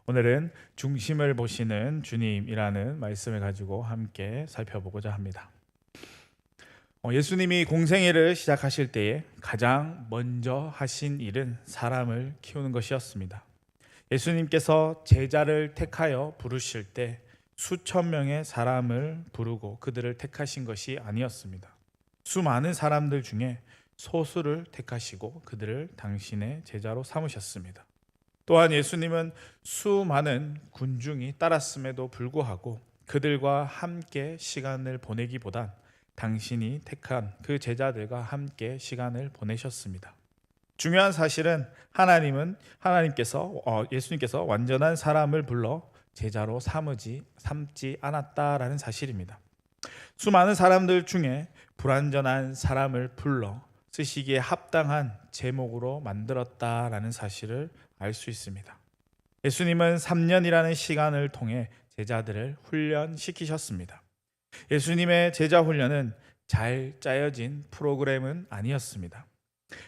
오늘은 중심을 보시는 주님이라는 말씀을 가지고 함께 살펴보고자 합니다. 예수님이 공생애를 시작하실 때에 가장 먼저 하신 일은 사람을 키우는 것이었습니다. 예수님께서 제자를 택하여 부르실 때 수천 명의 사람을 부르고 그들을 택하신 것이 아니었습니다. 수많은 사람들 중에 소수를 택하시고 그들을 당신의 제자로 삼으셨습니다. 또한 예수님은 수많은 군중이 따랐음에도 불구하고 그들과 함께 시간을 보내기보단 당신이 택한 그 제자들과 함께 시간을 보내셨습니다. 중요한 사실은 예수님께서 완전한 사람을 불러 제자로 삼지 않았다라는 사실입니다. 수많은 사람들 중에 불완전한 사람을 불러 쓰시기에 합당한 제목으로 만들었다라는 사실을 알 수 있습니다. 예수님은 3년이라는 시간을 통해 제자들을 훈련시키셨습니다. 예수님의 제자 훈련은 잘 짜여진 프로그램은 아니었습니다.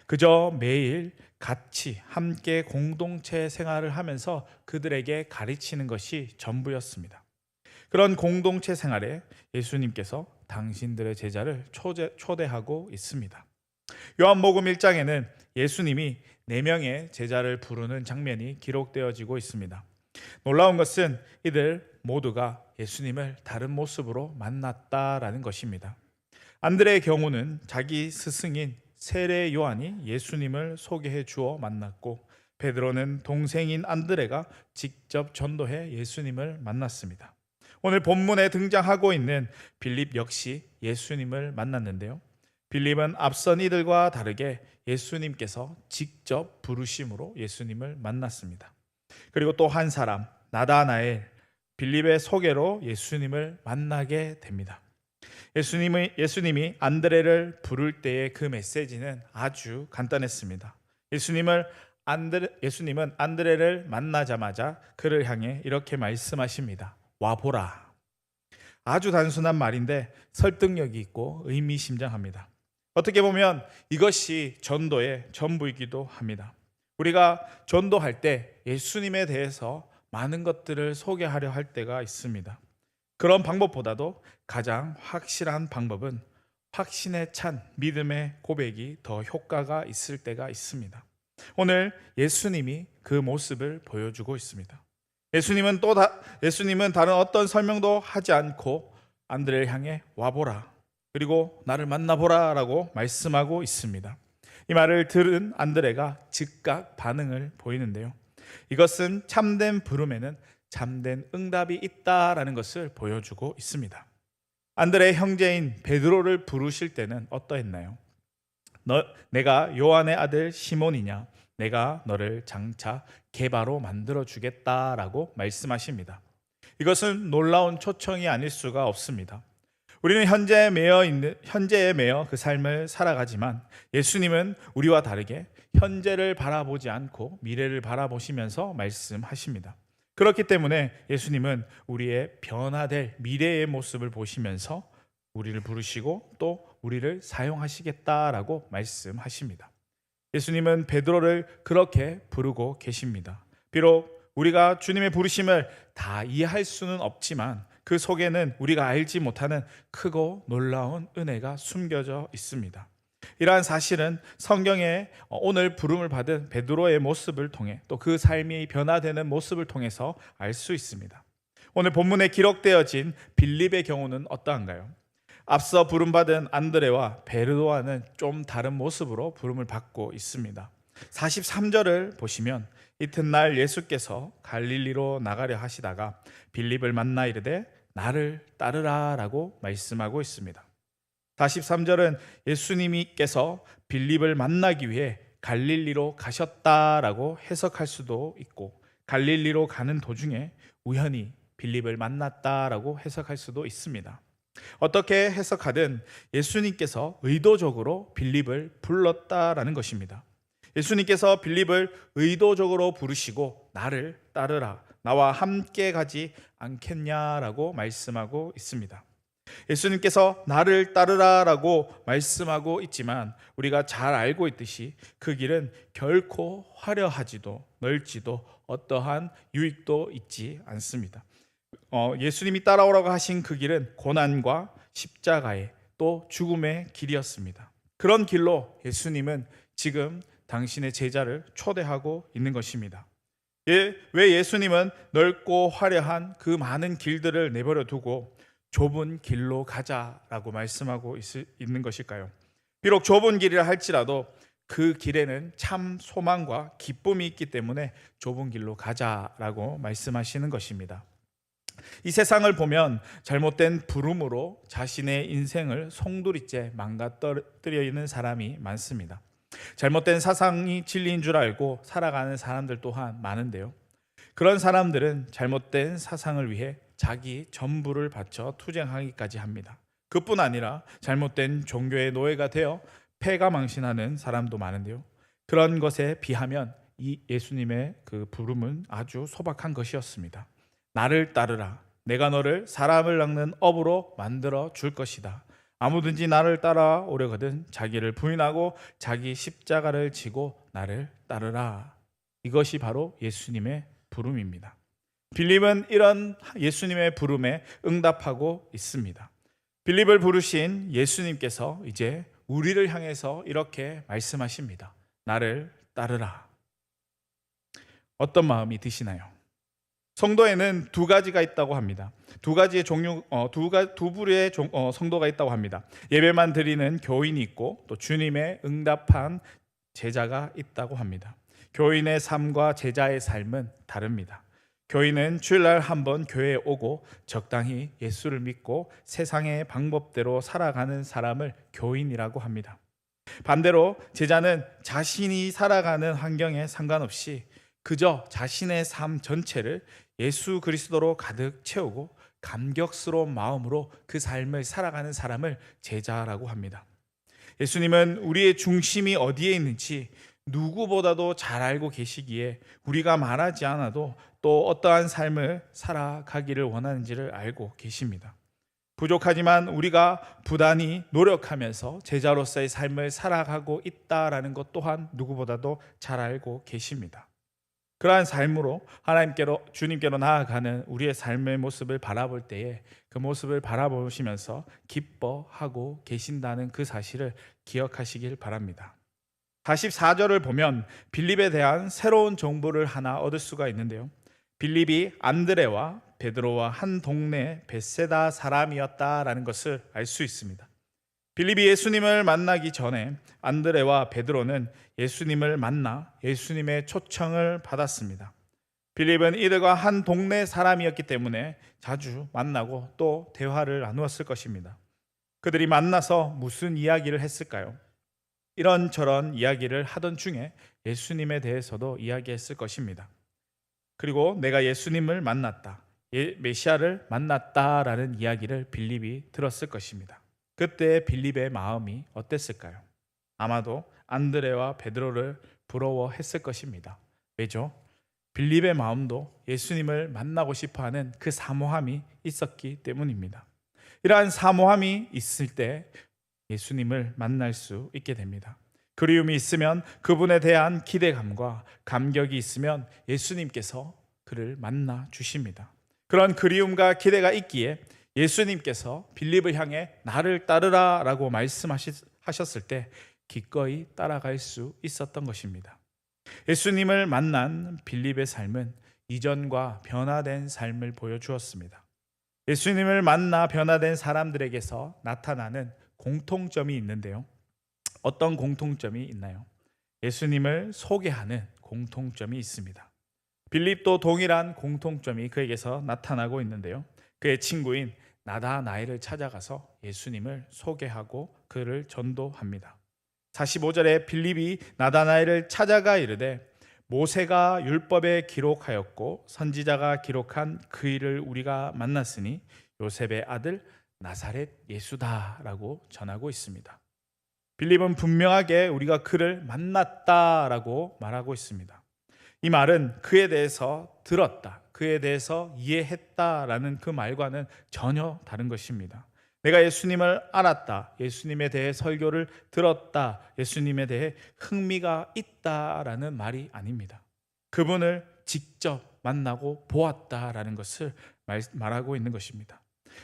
그저 매일 같이 함께 공동체 생활을 하면서 그들에게 가르치는 것이 전부였습니다. 그런 공동체 생활에 예수님께서 당신들의 제자를 초대하고 있습니다. 요한복음 1장에는 예수님이 4명의 제자를 부르는 장면이 기록되어지고 있습니다. 놀라운 것은 이들 모두가 예수님을 다른 모습으로 만났다라는 것입니다. 안드레의 경우는 자기 스승인 세례 요한이 예수님을 소개해 주어 만났고, 베드로는 동생인 안드레가 직접 전도해 예수님을 만났습니다. 오늘 본문에 등장하고 있는 빌립 역시 예수님을 만났는데요. 빌립은 앞선 이들과 다르게 예수님께서 직접 부르심으로 예수님을 만났습니다. 그리고 또 한 사람, 나다나엘, 빌립의 소개로 예수님을 만나게 됩니다. 예수님이 안드레를 부를 때의 그 메시지는 아주 간단했습니다. 예수님은 안드레를 만나자마자 그를 향해 이렇게 말씀하십니다. 와보라. 아주 단순한 말인데 설득력이 있고 의미심장합니다. 어떻게 보면 이것이 전도의 전부이기도 합니다. 우리가 전도할 때 예수님에 대해서 많은 것들을 소개하려 할 때가 있습니다. 그런 방법보다도 가장 확실한 방법은 확신에 찬 믿음의 고백이 더 효과가 있을 때가 있습니다. 오늘 예수님이 그 모습을 보여주고 있습니다. 예수님은 다른 어떤 설명도 하지 않고 안드레를 향해 와보라, 그리고 나를 만나보라 라고 말씀하고 있습니다. 이 말을 들은 안드레가 즉각 반응을 보이는데요. 이것은 참된 부름에는 참된 응답이 있다라는 것을 보여주고 있습니다. 안드레의 형제인 베드로를 부르실 때는 어떠했나요? 내가 요한의 아들 시몬이냐? 내가 너를 장차 게바로 만들어 주겠다라고 말씀하십니다. 이것은 놀라운 초청이 아닐 수가 없습니다. 우리는 현재에 매여 그 삶을 살아가지만 예수님은 우리와 다르게 현재를 바라보지 않고 미래를 바라보시면서 말씀하십니다. 그렇기 때문에 예수님은 우리의 변화될 미래의 모습을 보시면서 우리를 부르시고 또 우리를 사용하시겠다라고 말씀하십니다. 예수님은 베드로를 그렇게 부르고 계십니다. 비록 우리가 주님의 부르심을 다 이해할 수는 없지만 그 속에는 우리가 알지 못하는 크고 놀라운 은혜가 숨겨져 있습니다. 이러한 사실은 성경에 오늘 부름을 받은 베드로의 모습을 통해 또 그 삶이 변화되는 모습을 통해서 알 수 있습니다. 오늘 본문에 기록되어진 빌립의 경우는 어떠한가요? 앞서 부름받은 안드레와 베드로와는 좀 다른 모습으로 부름을 받고 있습니다. 43절을 보시면 이튿날 예수께서 갈릴리로 나가려 하시다가 빌립을 만나 이르되 나를 따르라 라고 말씀하고 있습니다. 43절은 예수님께서 빌립을 만나기 위해 갈릴리로 가셨다라고 해석할 수도 있고, 갈릴리로 가는 도중에 우연히 빌립을 만났다라고 해석할 수도 있습니다. 어떻게 해석하든 예수님께서 의도적으로 빌립을 불렀다라는 것입니다. 예수님께서 빌립을 의도적으로 부르시고 나를 따르라, 나와 함께 가지 않겠냐라고 말씀하고 있습니다. 예수님께서 나를 따르라라고 말씀하고 있지만 우리가 잘 알고 있듯이 그 길은 결코 화려하지도 넓지도 어떠한 유익도 있지 않습니다. 예수님이 따라오라고 하신 그 길은 고난과 십자가의 또 죽음의 길이었습니다. 그런 길로 예수님은 지금 당신의 제자를 초대하고 있는 것입니다. 왜 예수님은 넓고 화려한 그 많은 길들을 내버려 두고 좁은 길로 가자라고 말씀하고 있는 것일까요? 비록 좁은 길이라 할지라도 그 길에는 참 소망과 기쁨이 있기 때문에 좁은 길로 가자라고 말씀하시는 것입니다. 이 세상을 보면 잘못된 부름으로 자신의 인생을 송두리째 망가뜨려 있는 사람이 많습니다. 잘못된 사상이 진리인 줄 알고 살아가는 사람들 또한 많은데요. 그런 사람들은 잘못된 사상을 위해 자기 전부를 바쳐 투쟁하기까지 합니다. 그뿐 아니라 잘못된 종교의 노예가 되어 패가망신하는 사람도 많은데요. 그런 것에 비하면 이 예수님의 그 부름은 아주 소박한 것이었습니다. 나를 따르라. 내가 너를 사람을 낚는 업으로 만들어 줄 것이다. 아무든지 나를 따라오려거든 자기를 부인하고 자기 십자가를 지고 나를 따르라. 이것이 바로 예수님의 부름입니다. 빌립은 이런 예수님의 부름에 응답하고 있습니다. 빌립을 부르신 예수님께서 이제 우리를 향해서 이렇게 말씀하십니다. 나를 따르라. 어떤 마음이 드시나요? 성도에는 두 가지가 있다고 합니다. 두 가지의 종류, 두 부류의 성도가 있다고 합니다. 예배만 드리는 교인이 있고 또 주님의 응답한 제자가 있다고 합니다. 교인의 삶과 제자의 삶은 다릅니다. 교인은 주일날 한번 교회에 오고 적당히 예수를 믿고 세상의 방법대로 살아가는 사람을 교인이라고 합니다. 반대로 제자는 자신이 살아가는 환경에 상관없이 그저 자신의 삶 전체를 예수 그리스도로 가득 채우고 감격스러운 마음으로 그 삶을 살아가는 사람을 제자라고 합니다. 예수님은 우리의 중심이 어디에 있는지 누구보다도 잘 알고 계시기에 우리가 말하지 않아도 또 어떠한 삶을 살아가기를 원하는지를 알고 계십니다. 부족하지만 우리가 부단히 노력하면서 제자로서의 삶을 살아가고 있다라는 것 또한 누구보다도 잘 알고 계십니다. 그러한 삶으로 하나님께로 주님께로 나아가는 우리의 삶의 모습을 바라볼 때에 그 모습을 바라보시면서 기뻐하고 계신다는 그 사실을 기억하시길 바랍니다. 44절을 보면 빌립에 대한 새로운 정보를 하나 얻을 수가 있는데요. 빌립이 안드레와 베드로와 한 동네 벳세다 사람이었다라는 것을 알 수 있습니다. 빌립이 예수님을 만나기 전에 안드레와 베드로는 예수님을 만나 예수님의 초청을 받았습니다. 빌립은 이들과 한 동네 사람이었기 때문에 자주 만나고 또 대화를 나누었을 것입니다. 그들이 만나서 무슨 이야기를 했을까요? 이런저런 이야기를 하던 중에 예수님에 대해서도 이야기했을 것입니다. 그리고 내가 예수님을 만났다, 메시아를 만났다라는 이야기를 빌립이 들었을 것입니다. 그때 빌립의 마음이 어땠을까요? 아마도 안드레와 베드로를 부러워했을 것입니다. 왜죠? 빌립의 마음도 예수님을 만나고 싶어하는 그 사모함이 있었기 때문입니다. 이러한 사모함이 있을 때 예수님을 만날 수 있게 됩니다. 그리움이 있으면 그분에 대한 기대감과 감격이 있으면 예수님께서 그를 만나 주십니다. 그런 그리움과 기대가 있기에 예수님께서 빌립을 향해 나를 따르라 라고 말씀하셨을 때 기꺼이 따라갈 수 있었던 것입니다. 예수님을 만난 빌립의 삶은 이전과 변화된 삶을 보여주었습니다. 예수님을 만나 변화된 사람들에게서 나타나는 공통점이 있는데요. 어떤 공통점이 있나요? 예수님을 소개하는 공통점이 있습니다. 빌립도 동일한 공통점이 그에게서 나타나고 있는데요. 그의 친구인 나다나엘을 찾아가서 예수님을 소개하고 그를 전도합니다. 45절에 빌립이 나다나엘을 찾아가 이르되 모세가 율법에 기록하였고 선지자가 기록한 그 일을 우리가 만났으니 요셉의 아들 나사렛 예수다라고 전하고 있습니다. 빌립은 분명하게 우리가 그를 만났다라고 말하고 있습니다. 이 말은 그에 대해서 들었다, 그에 대해서 이해했다라는 그 말과는 전혀 다른 것입니다. 내가 예수님을 알았다, 예수님에 대해 설교를 들었다, 예수님에 대해 흥미가 있다라는 말이 아닙니다. 그분을 직접 만나고 보았다라는 것을 말하고 있는 것입니다.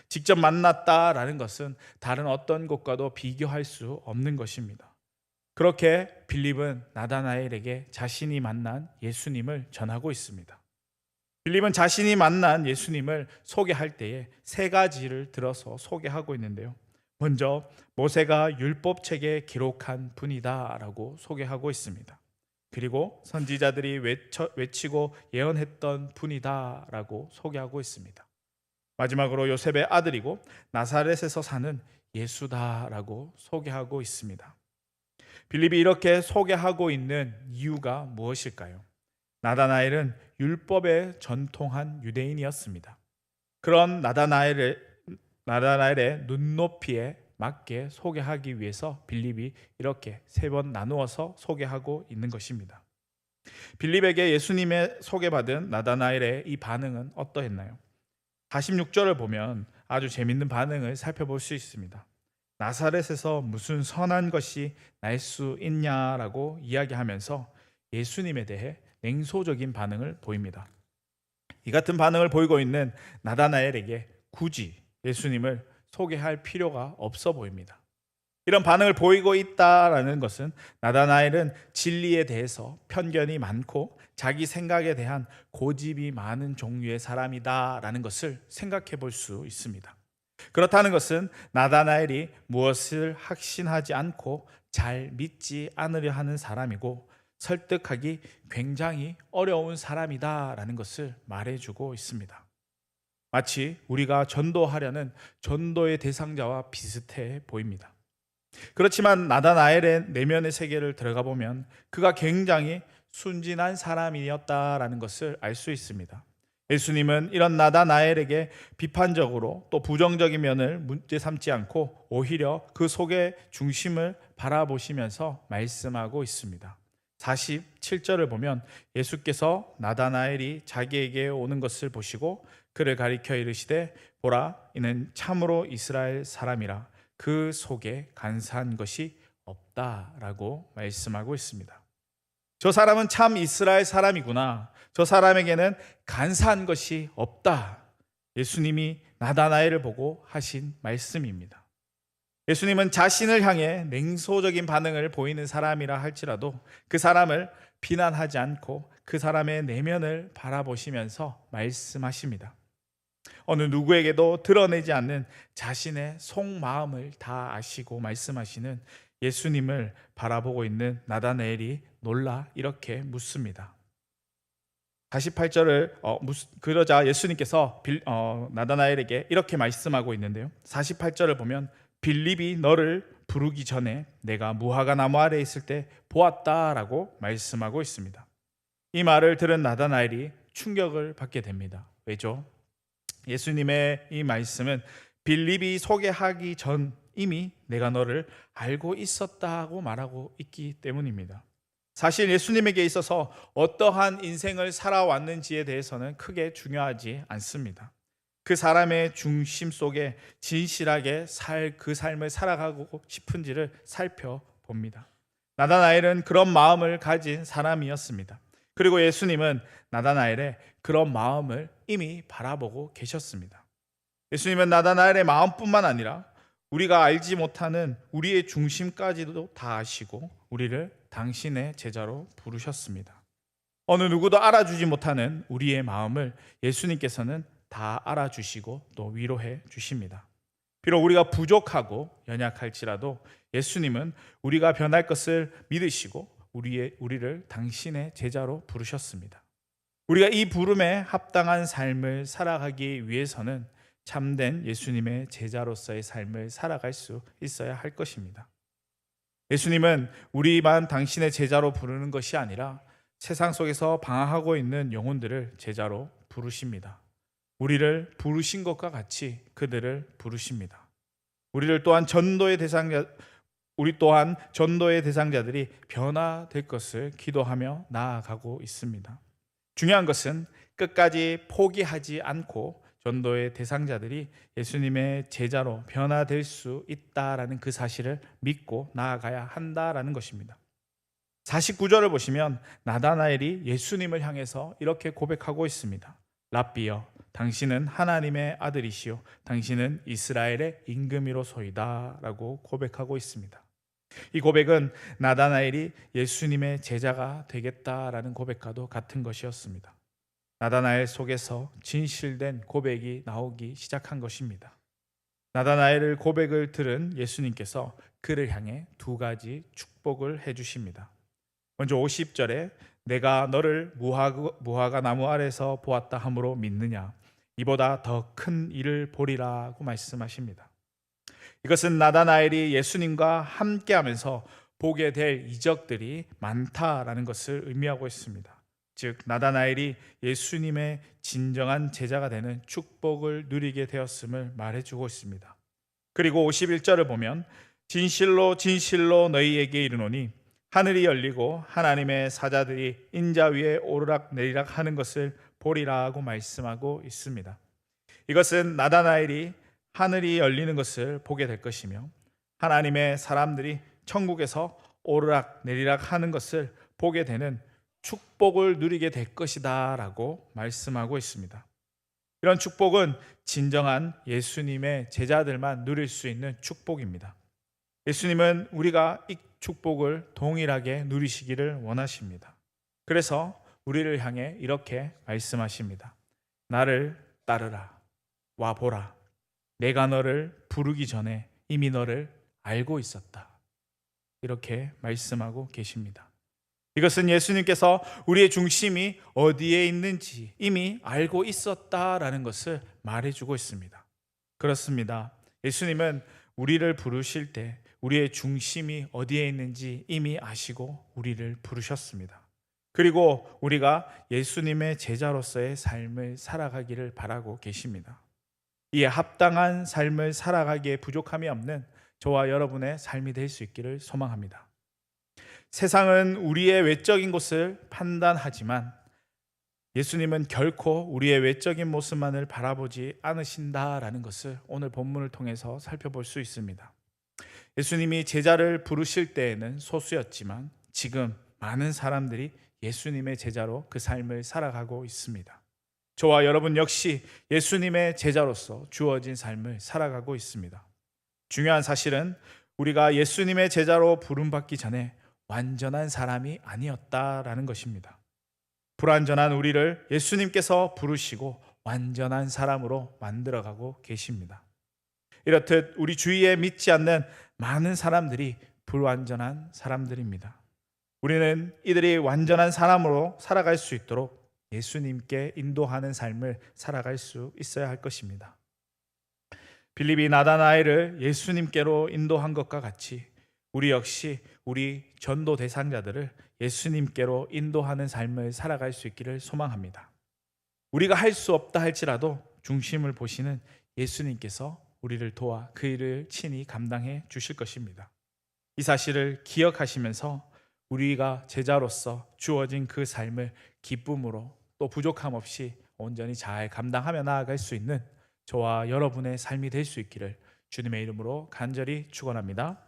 직접 만났다라는 것은 다른 어떤 것과도 비교할 수 없는 것입니다. 그렇게 빌립은 나다나엘에게 자신이 만난 예수님을 전하고 있습니다. 빌립은 자신이 만난 예수님을 소개할 때에 세 가지를 들어서 소개하고 있는데요. 먼저 모세가 율법책에 기록한 분이다라고 소개하고 있습니다. 그리고 선지자들이 외치고 예언했던 분이다라고 소개하고 있습니다. 마지막으로 요셉의 아들이고 나사렛에서 사는 예수다라고 소개하고 있습니다. 빌립이 이렇게 소개하고 있는 이유가 무엇일까요? 나다나엘은 율법에 전통한 유대인이었습니다. 그런 나다나엘의 눈높이에 맞게 소개하기 위해서 빌립이 이렇게 세 번 나누어서 소개하고 있는 것입니다. 빌립에게 예수님의 소개받은 나다나엘의 이 반응은 어떠했나요? 46절을 보면 아주 재밌는 반응을 살펴볼 수 있습니다. 나사렛에서 무슨 선한 것이 날 수 있냐라고 이야기하면서 예수님에 대해 냉소적인 반응을 보입니다. 이 같은 반응을 보이고 있는 나다나엘에게 굳이 예수님을 소개할 필요가 없어 보입니다. 이런 반응을 보이고 있다라는 것은 나다나엘은 진리에 대해서 편견이 많고 자기 생각에 대한 고집이 많은 종류의 사람이다라는 것을 생각해 볼 수 있습니다. 그렇다는 것은 나다나엘이 무엇을 확신하지 않고 잘 믿지 않으려 하는 사람이고 설득하기 굉장히 어려운 사람이다라는 것을 말해주고 있습니다. 마치 우리가 전도하려는 전도의 대상자와 비슷해 보입니다. 그렇지만 나다나엘의 내면의 세계를 들어가 보면 그가 굉장히 순진한 사람이었다라는 것을 알 수 있습니다. 예수님은 이런 나다나엘에게 비판적으로 또 부정적인 면을 문제 삼지 않고 오히려 그 속의 중심을 바라보시면서 말씀하고 있습니다. 47절을 보면 예수께서 나다나엘이 자기에게 오는 것을 보시고 그를 가리켜 이르시되 보라 이는 참으로 이스라엘 사람이라 그 속에 간사한 것이 없다라고 말씀하고 있습니다. 저 사람은 참 이스라엘 사람이구나. 저 사람에게는 간사한 것이 없다. 예수님이 나다나엘을 보고 하신 말씀입니다. 예수님은 자신을 향해 냉소적인 반응을 보이는 사람이라 할지라도 그 사람을 비난하지 않고 그 사람의 내면을 바라보시면서 말씀하십니다. 어느 누구에게도 드러내지 않는 자신의 속마음을 다 아시고 말씀하시는 예수님을 바라보고 있는 나다나엘이 놀라 이렇게 묻습니다. 48절을 그러자 예수님께서 나다나엘에게 이렇게 말씀하고 있는데요. 48절을 보면 빌립이 너를 부르기 전에 내가 무화과 나무 아래에 있을 때 보았다라고 말씀하고 있습니다. 이 말을 들은 나다나엘이 충격을 받게 됩니다. 왜죠? 예수님의 이 말씀은 빌립이 소개하기 전 이미 내가 너를 알고 있었다고 말하고 있기 때문입니다. 사실 예수님에게 있어서 어떠한 인생을 살아왔는지에 대해서는 크게 중요하지 않습니다. 그 사람의 중심 속에 진실하게 그 삶을 살아가고 싶은지를 살펴봅니다. 나다나엘은 그런 마음을 가진 사람이었습니다. 그리고 예수님은 나다나엘의 그런 마음을 이미 바라보고 계셨습니다. 예수님은 나다나엘의 마음뿐만 아니라 우리가 알지 못하는 우리의 중심까지도 다 아시고 우리를 당신의 제자로 부르셨습니다. 어느 누구도 알아주지 못하는 우리의 마음을 예수님께서는 다 알아주시고 또 위로해 주십니다. 비록 우리가 부족하고 연약할지라도 예수님은 우리가 변할 것을 믿으시고 우리를 당신의 제자로 부르셨습니다. 우리가 이 부름에 합당한 삶을 살아가기 위해서는 참된 예수님의 제자로서의 삶을 살아갈 수 있어야 할 것입니다. 예수님은 우리만 당신의 제자로 부르는 것이 아니라 세상 속에서 방황하고 있는 영혼들을 제자로 부르십니다. 우리를 부르신 것과 같이 그들을 부르십니다. 우리 또한 전도의 대상자들이 변화될 것을 기도하며 나아가고 있습니다. 중요한 것은 끝까지 포기하지 않고 전도의 대상자들이 예수님의 제자로 변화될 수 있다라는 그 사실을 믿고 나아가야 한다라는 것입니다. 49절을 보시면 나다나엘이 예수님을 향해서 이렇게 고백하고 있습니다. 랍비여, 당신은 하나님의 아들이시요 당신은 이스라엘의 임금이로소이다 라고 고백하고 있습니다. 이 고백은 나다나엘이 예수님의 제자가 되겠다라는 고백과도 같은 것이었습니다. 나다나엘 속에서 진실된 고백이 나오기 시작한 것입니다. 나다나엘의 고백을 들은 예수님께서 그를 향해 두 가지 축복을 해주십니다. 먼저 50절에 내가 너를 무화과 나무 아래서 보았다 함으로 믿느냐, 이보다 더 큰 일을 보리라고 말씀하십니다. 이것은 나다나엘이 예수님과 함께하면서 보게 될 이적들이 많다라는 것을 의미하고 있습니다. 즉 나다나엘이 예수님의 진정한 제자가 되는 축복을 누리게 되었음을 말해주고 있습니다. 그리고 51절을 보면 진실로 진실로 너희에게 이르노니 하늘이 열리고 하나님의 사자들이 인자 위에 오르락 내리락 하는 것을 보리라고 말씀하고 있습니다. 이것은 나다나엘이 하늘이 열리는 것을 보게 될 것이며 하나님의 사람들이 천국에서 오르락 내리락 하는 것을 보게 되는 축복을 누리게 될 것이다 라고 말씀하고 있습니다. 이런 축복은 진정한 예수님의 제자들만 누릴 수 있는 축복입니다. 예수님은 우리가 이 축복을 동일하게 누리시기를 원하십니다. 그래서 우리를 향해 이렇게 말씀하십니다. 나를 따르라, 와보라. 내가 너를 부르기 전에 이미 너를 알고 있었다. 이렇게 말씀하고 계십니다. 이것은 예수님께서 우리의 중심이 어디에 있는지 이미 알고 있었다라는 것을 말해주고 있습니다. 그렇습니다. 예수님은 우리를 부르실 때 우리의 중심이 어디에 있는지 이미 아시고 우리를 부르셨습니다. 그리고 우리가 예수님의 제자로서의 삶을 살아가기를 바라고 계십니다. 이에 합당한 삶을 살아가기에 부족함이 없는 저와 여러분의 삶이 될 수 있기를 소망합니다. 세상은 우리의 외적인 것을 판단하지만 예수님은 결코 우리의 외적인 모습만을 바라보지 않으신다라는 것을 오늘 본문을 통해서 살펴볼 수 있습니다. 예수님이 제자를 부르실 때에는 소수였지만 지금 많은 사람들이 예수님의 제자로 그 삶을 살아가고 있습니다. 저와 여러분 역시 예수님의 제자로서 주어진 삶을 살아가고 있습니다. 중요한 사실은 우리가 예수님의 제자로 부름받기 전에 완전한 사람이 아니었다라는 것입니다. 불완전한 우리를 예수님께서 부르시고 완전한 사람으로 만들어가고 계십니다. 이렇듯 우리 주위에 믿지 않는 많은 사람들이 불완전한 사람들입니다. 우리는 이들이 완전한 사람으로 살아갈 수 있도록 예수님께 인도하는 삶을 살아갈 수 있어야 할 것입니다. 빌립이 나다나엘을 예수님께로 인도한 것과 같이 우리 역시 우리 전도 대상자들을 예수님께로 인도하는 삶을 살아갈 수 있기를 소망합니다. 우리가 할 수 없다 할지라도 중심을 보시는 예수님께서 우리를 도와 그 일을 친히 감당해 주실 것입니다. 이 사실을 기억하시면서 우리가 제자로서 주어진 그 삶을 기쁨으로 또 부족함 없이 온전히 잘 감당하며 나아갈 수 있는 저와 여러분의 삶이 될 수 있기를 주님의 이름으로 간절히 축원합니다.